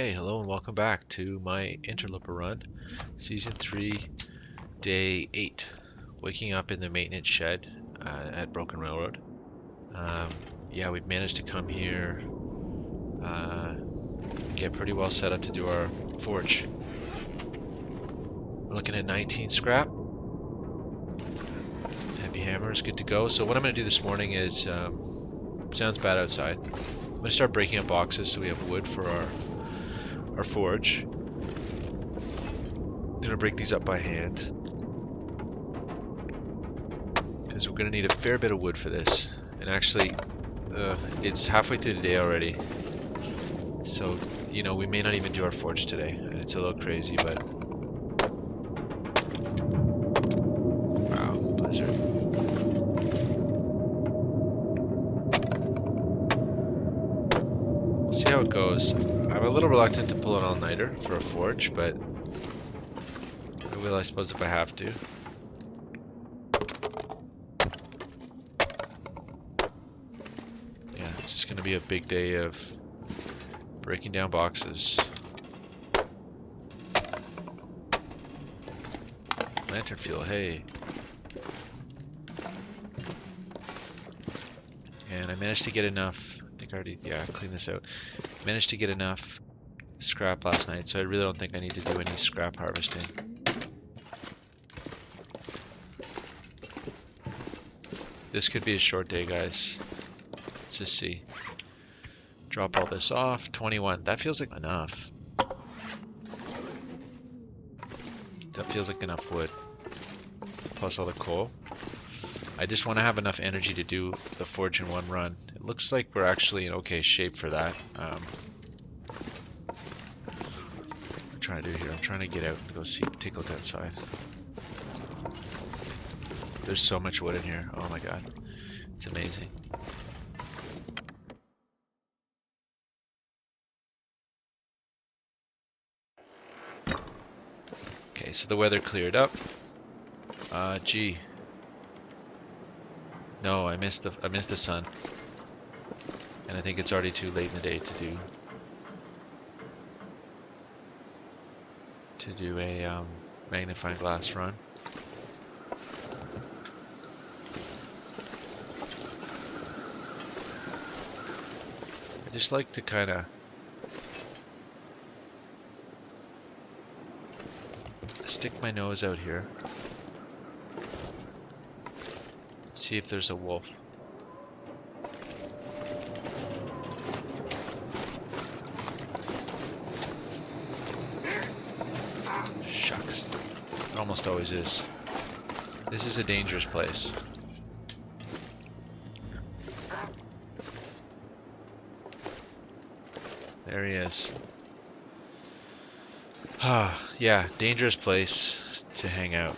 Okay, hello and welcome back to my Interloper Run, Season 3, Day 8. Waking up in the maintenance shed at Broken Railroad. Yeah, we've managed to come here, get pretty well set up to do our forge. We're looking at 19 scrap. Heavy hammer is good to go. So what I'm going to do this morning is, sounds bad outside, I'm going to start breaking up boxes so we have wood for our forge. I'm gonna break these up by hand because we're gonna need a fair bit of wood for this. And actually, it's halfway through the day already, so you know we may not even do our forge today, and it's a little crazy, but wow, blizzard. We'll see how it goes. I'm a little reluctant to pull an all-nighter for a forge, but I will, I suppose, if I have to. Yeah, it's just going to be a big day of breaking down boxes. Lantern fuel, hey. And I managed to get enough. I think I already, yeah, clean this out. Managed to get enough scrap last night, so I really don't think I need to do any scrap harvesting. This could be a short day, guys. Let's just see. Drop all this off. 21. That feels like enough. That feels like enough wood. Plus all the coal. I just want to have enough energy to do the forge in one run. It looks like we're actually in okay shape for that. I'm trying to do here. I'm trying to get out and go see, take a look outside. There's so much wood in here. Oh my god. It's amazing. Okay, so the weather cleared up. Gee. No, I missed the sun. And I think it's already too late in the day to do a magnifying glass run. I just like to kind of stick my nose out here. See if there's a wolf. Shucks. It almost always is. This is a dangerous place. There he is. Ah, yeah, dangerous place to hang out.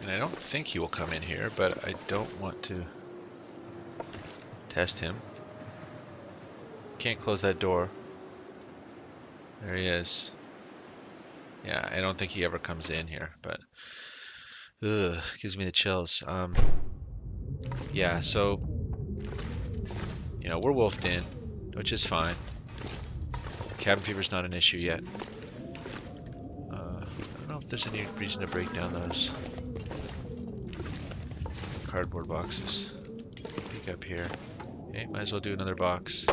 And I don't think he will come in here, but I don't want to test him. Can't close that door. There he is. Yeah, I don't think he ever comes in here, but ugh, gives me the chills. Yeah, so you know, we're wolfed in, which is fine. Cabin fever's not an issue yet. I don't know if there's any reason to break down those cardboard boxes. Peek up here. Okay, might as well do another box.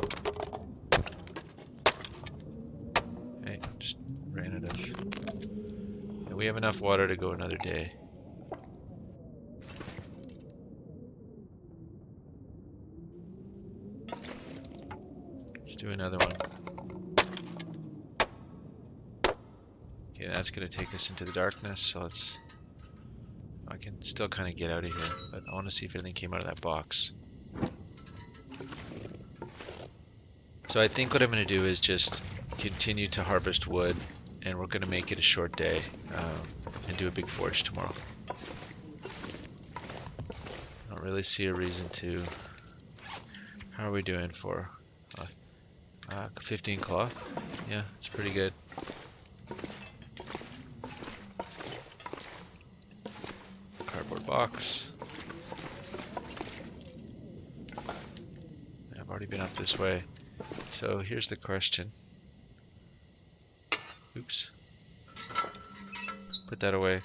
Okay, just ran out of. Yeah, we have enough water to go another day. Let's do another one. Okay, that's gonna take us into the darkness, so let's. I can still kind of get out of here, but I want to see if anything came out of that box. So I think what I'm going to do is just continue to harvest wood, and we're going to make it a short day and do a big forge tomorrow. I don't really see a reason to. How are we doing for 15 cloth. Yeah, it's pretty good. Cardboard box. I've already been up this way. So here's the question. Oops. Put that away.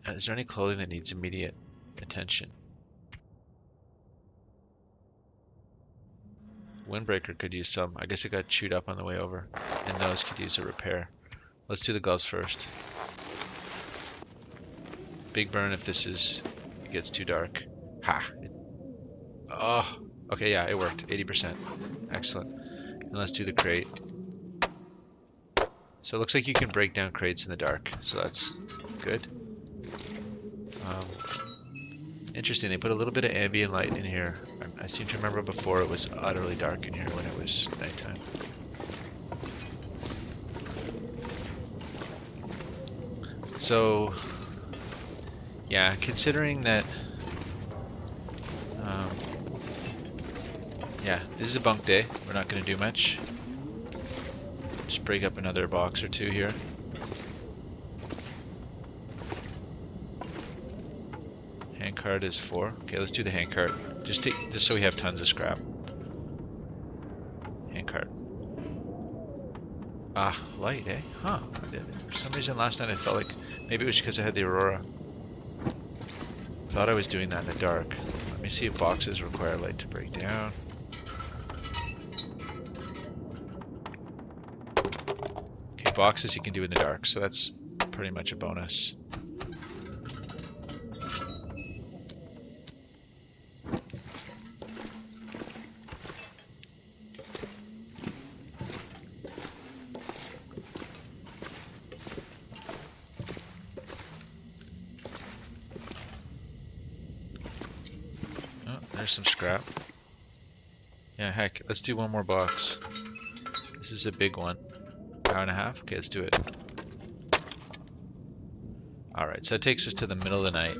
Is there any clothing that needs immediate attention? Windbreaker could use some. I guess it got chewed up on the way over. And those could use a repair. Let's do the gloves first. Big burn if it gets too dark. Ha! Oh, okay, yeah, it worked. 80%. Excellent. And let's do the crate. So it looks like you can break down crates in the dark, so that's good. Interesting, they put a little bit of ambient light in here. I seem to remember before it was utterly dark in here when it was nighttime. So, yeah, considering that, yeah, this is a bunk day. We're not going to do much. Just break up another box or two here. Handcart is 4. Okay, let's do the handcart. Just so we have tons of scrap. Handcart. Ah, light, eh? Huh. For some reason last night I felt like maybe it was because I had the Aurora. Thought I was doing that in the dark. Let me see if boxes require light to break down. Okay, boxes you can do in the dark, so that's pretty much a bonus. There's some scrap. Yeah, heck, let's do one more box. This is a big one. Hour and a half? Okay, let's do it. Alright, so that takes us to the middle of the night.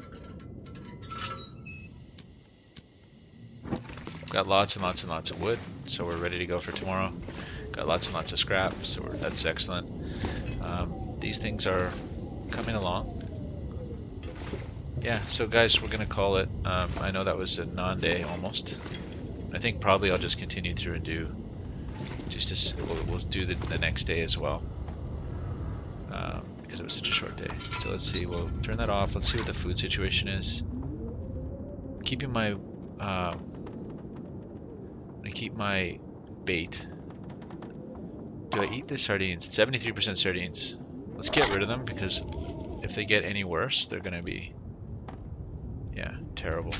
Got lots and lots and lots of wood, so we're ready to go for tomorrow. Got lots and lots of scrap, so that's excellent. These things are coming along. Yeah, so guys, we're gonna call it. I know that was a non-day almost. I think probably I'll just continue through and do we'll do the next day as well, because it was such a short day. So let's see. We'll turn that off. Let's see what the food situation is. Keeping my I keep my bait. Do I eat the sardines? 73% sardines. Let's get rid of them because if they get any worse, they're gonna be. Yeah, terrible.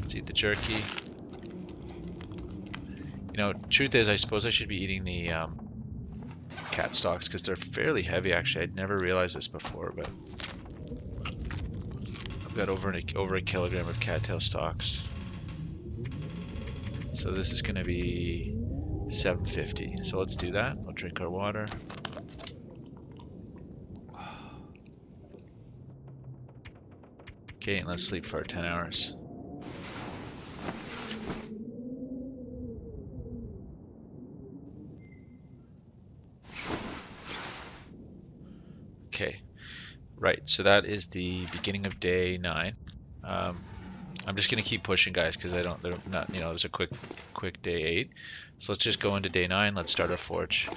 Let's eat the jerky. You know, truth is, I suppose I should be eating the cat stalks because they're fairly heavy. Actually, I'd never realized this before, but I've got over a kilogram of cattail stalks. So this is going to be 750. So let's do that. We'll drink our water. Okay, and let's sleep for 10 hours. Okay, right, so that is the beginning of day 9. I'm just gonna keep pushing, guys, because they're not, you know, there's a quick day 8. So let's just go into day 9. Let's start our forge.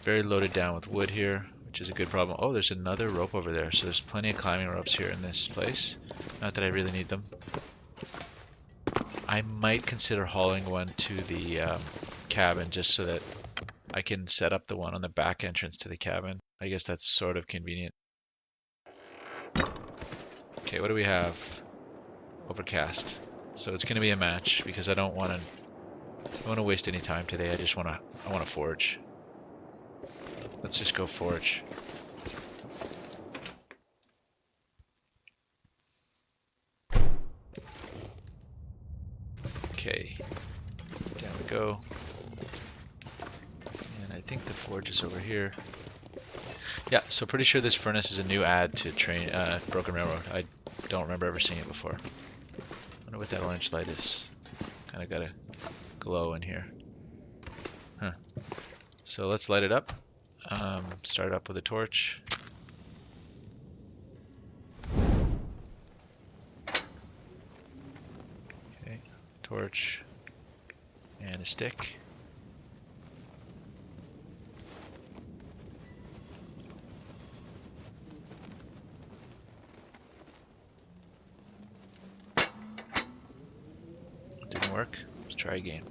Very loaded down with wood here, which is a good problem. Oh, there's another rope over there, so there's plenty of climbing ropes here in this place. Not that I really need them. I might consider hauling one to the cabin just so that I can set up the one on the back entrance to the cabin. I guess that's sort of convenient. Okay, what do we have? Overcast. So it's going to be a match because I don't want to waste any time today. I want to forge. Let's just go forge. Okay, down we go. And I think the forge is over here. Yeah, so pretty sure this furnace is a new add to Broken Railroad. I don't remember ever seeing it before. Wonder what that orange light is. Kind of got a glow in here. Huh. So let's light it up. Start up with a torch. Okay, torch and a stick. Didn't work. Let's try again.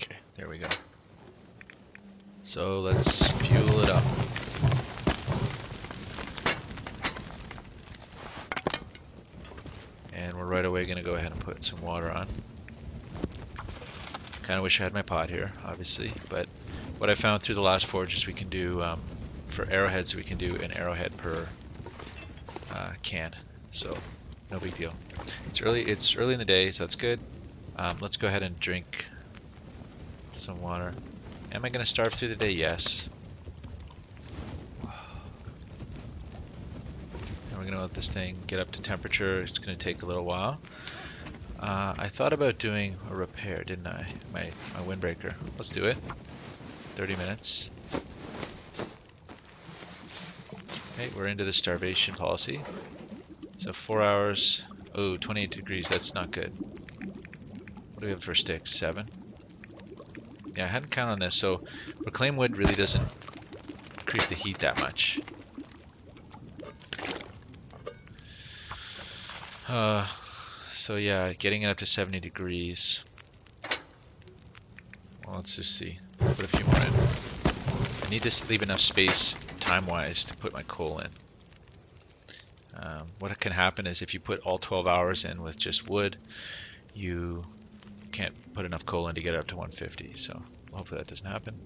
Okay, there we go. So let's fuel it up. And we're right away going to go ahead and put some water on. Kind of wish I had my pot here, obviously, but what I found through the last forge is we can do, for arrowheads, we can do an arrowhead per can, so no big deal. It's early in the day, so that's good. Let's go ahead and drink some water. Am I going to starve through the day? Yes. And we're going to let this thing get up to temperature. It's going to take a little while. I thought about doing a repair, didn't I? My windbreaker. Let's do it. 30 minutes. Okay, we're into the starvation policy. So 4 hours. Oh, 28 degrees. That's not good. What do we have for sticks? 7? Yeah, I hadn't counted on this. So reclaimed wood really doesn't increase the heat that much. So yeah, getting it up to 70 degrees. Well, let's just see. Put a few more in. I need to leave enough space time-wise to put my coal in. What can happen is if you put all 12 hours in with just wood, you can't put enough coal in to get it up to 150. So hopefully that doesn't happen.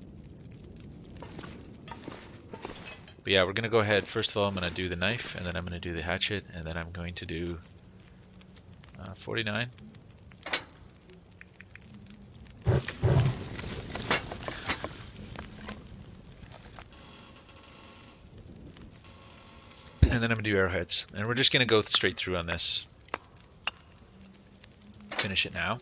But yeah, we're going to go ahead. First of all, I'm going to do the knife, and then I'm going to do the hatchet, and then I'm going to do 49. And then I'm going to do arrowheads. And we're just going to go straight through on this. Finish it now.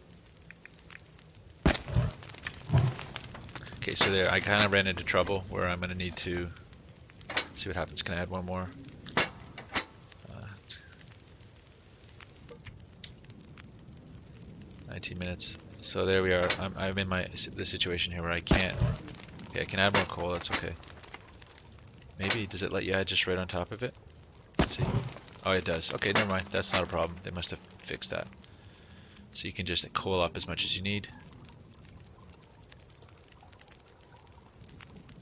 Okay, so there, I kind of ran into trouble where I'm going to need to see what happens. Can I add one more? 19 minutes. So there we are. I'm in the situation here where I can't. Okay, I can add more coal. That's okay. Maybe does it let you add just right on top of it? Let's see. Oh, it does. Okay, never mind. That's not a problem. They must have fixed that. So you can just coal up as much as you need.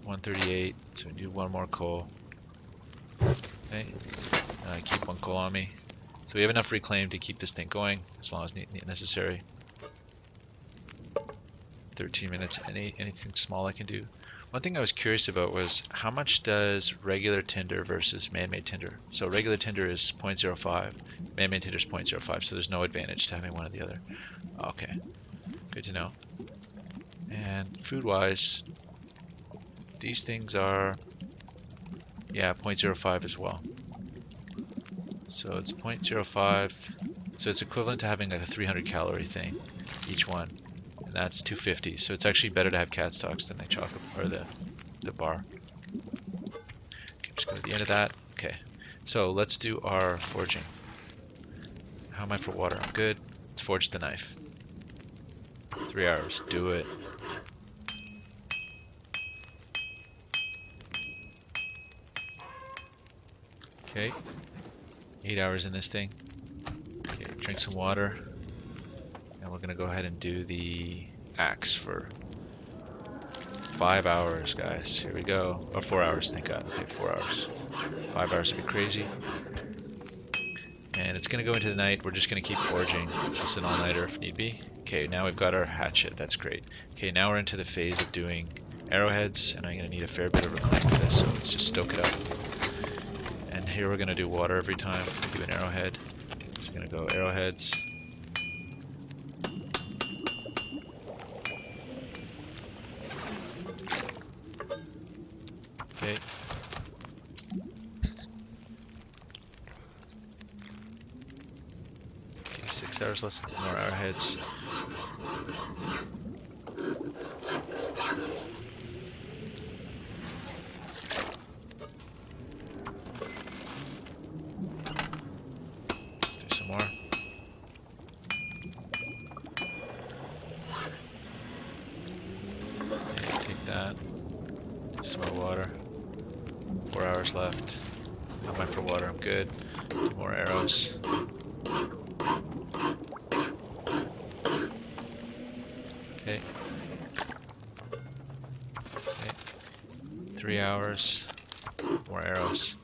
138. So we do one more coal. Okay. And I keep one coal on me. So we have enough reclaim to keep this thing going as long as necessary. 13 minutes. Anything small I can do. One thing I was curious about was how much does regular tinder versus man-made tinder? So regular tinder is 0.05, man-made tinder is 0.05, so there's no advantage to having one or the other. Okay, good to know. And food-wise, these things are, yeah, 0.05 as well. So it's 0.05, so it's equivalent to having like a 300 calorie thing, each one. And that's 250, so it's actually better to have cat stocks than the chocolate or the bar. Okay, just go to the end of that. Okay, so let's do our forging. How am I for water? I'm good. Let's forge the knife. 3 hours. Do it. Okay. 8 hours in this thing. Okay, drink some water. And we're going to go ahead and do the axe for 5 hours, guys. Here we go. Or 4 hours, thank God. Okay, 4 hours. 5 hours would be crazy. And it's going to go into the night. We're just going to keep forging. It's just an all-nighter if need be. Okay, now we've got our hatchet. That's great. Okay, now we're into the phase of doing arrowheads, and I'm going to need a fair bit of reclaim for this, so let's just stoke it up. And here we're going to do water every time we do an arrowhead. So we're going to go arrowheads. Okay. Okay, 6 hours less than more arrowheads. Let's do some more. Okay, take that. Do some more water. 4 hours left. How am I for water? I'm good. Do more arrows. Okay. Okay. 3 hours. More arrows.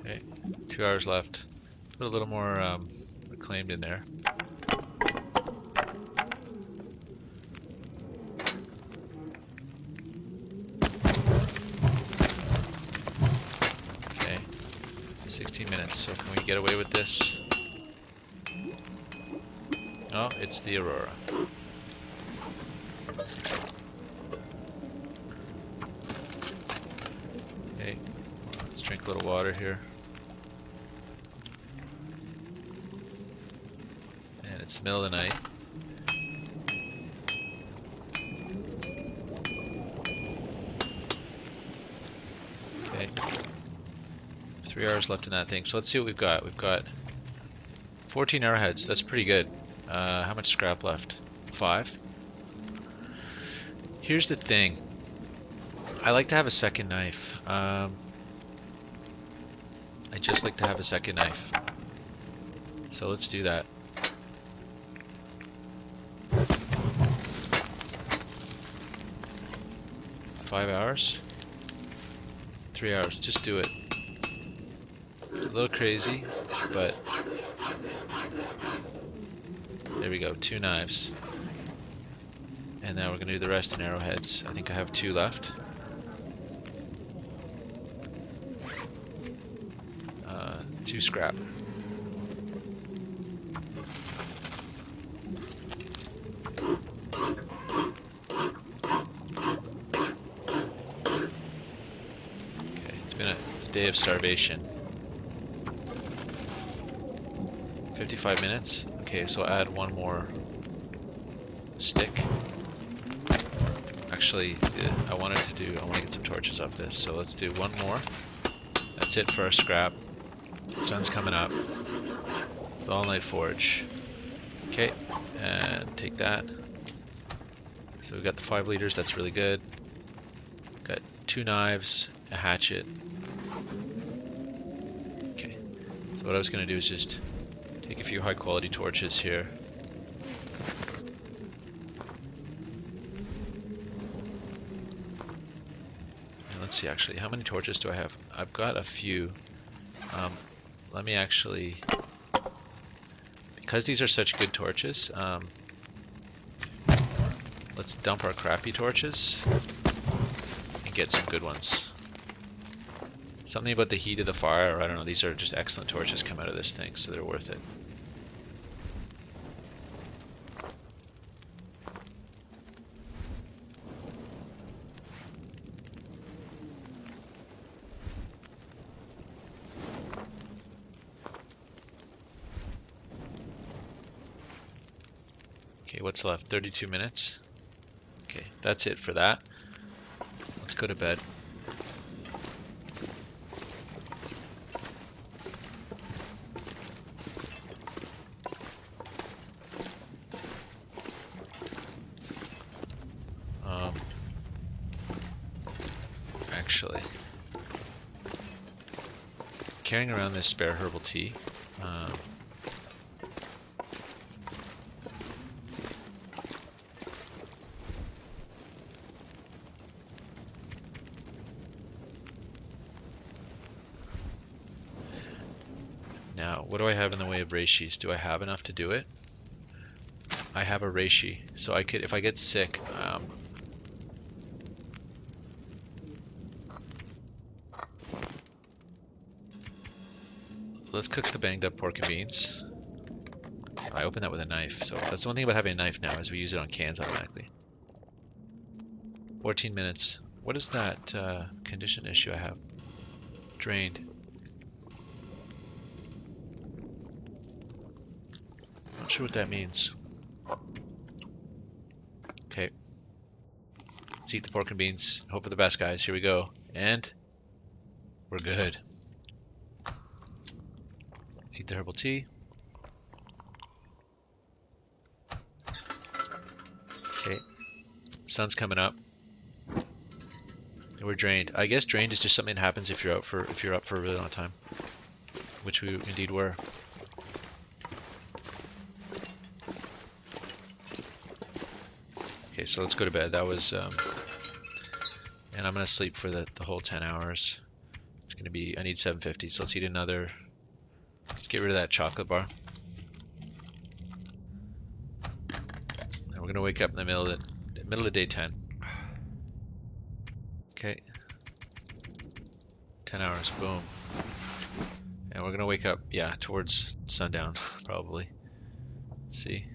Okay. 2 hours left. Put a little more reclaimed in there. Okay. 16 minutes. So can we get away with this? Oh, it's the Aurora. Okay. Let's drink a little water here. And it's the middle of the night. Okay. 3 hours left in that thing. So let's see what we've got. We've got 14 arrowheads. That's pretty good. How much scrap left? 5. Here's the thing. I like to have a second knife. I just like to have a second knife. So let's do that. Five hours? 3 hours. Just do it. It's a little crazy, but there we go. 2 knives. And now we're going to do the rest in arrowheads. I think I have 2 left. 2 scrap. Okay, it's a day of starvation. 55 minutes. Okay, so I'll add 1 more stick. Actually, I want to get some torches off this, so let's do 1 more. That's it for our scrap. Sun's coming up. It's all night forge. Okay, and take that. So we've got the 5 liters, that's really good. Got 2 knives, a hatchet. Okay, so what I was going to do is just take a few high quality torches here. And let's see actually, how many torches do I have? I've got a few. Let me actually, because these are such good torches, let's dump our crappy torches and get some good ones. Something about the heat of the fire, or I don't know, these are just excellent torches come out of this thing, so they're worth it. Okay, what's left? 32 minutes. Okay, that's it for that. Let's go to bed. Actually, carrying around this spare herbal tea. now. What do I have in the way of reishis? Do I have enough to do it? I have a reishi, so I could, if I get sick, let's cook the banged up pork and beans. I opened that with a knife, so that's the one thing about having a knife now is we use it on cans automatically. 14 minutes. What is that condition issue I have? Drained. Not sure what that means. Okay. Let's eat the pork and beans. Hope for the best, guys. Here we go. And we're good. Eat the herbal tea. Okay. Sun's coming up. And we're drained. I guess drained is just something that happens if you're up for a really long time, which we indeed were. Okay, so let's go to bed. That was, and I'm gonna sleep for the whole 10 hours. It's gonna be, I need 750, so let's eat another. Let's get rid of that chocolate bar. And we're gonna wake up in the middle of day 10. Okay. 10 hours, boom. And we're gonna wake up, yeah, towards sundown, probably. Let's see.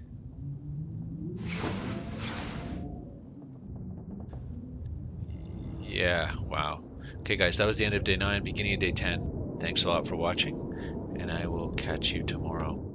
Yeah, wow. Okay guys, that was the end of day 9, beginning of day 10. Thanks a lot for watching, and I will catch you tomorrow.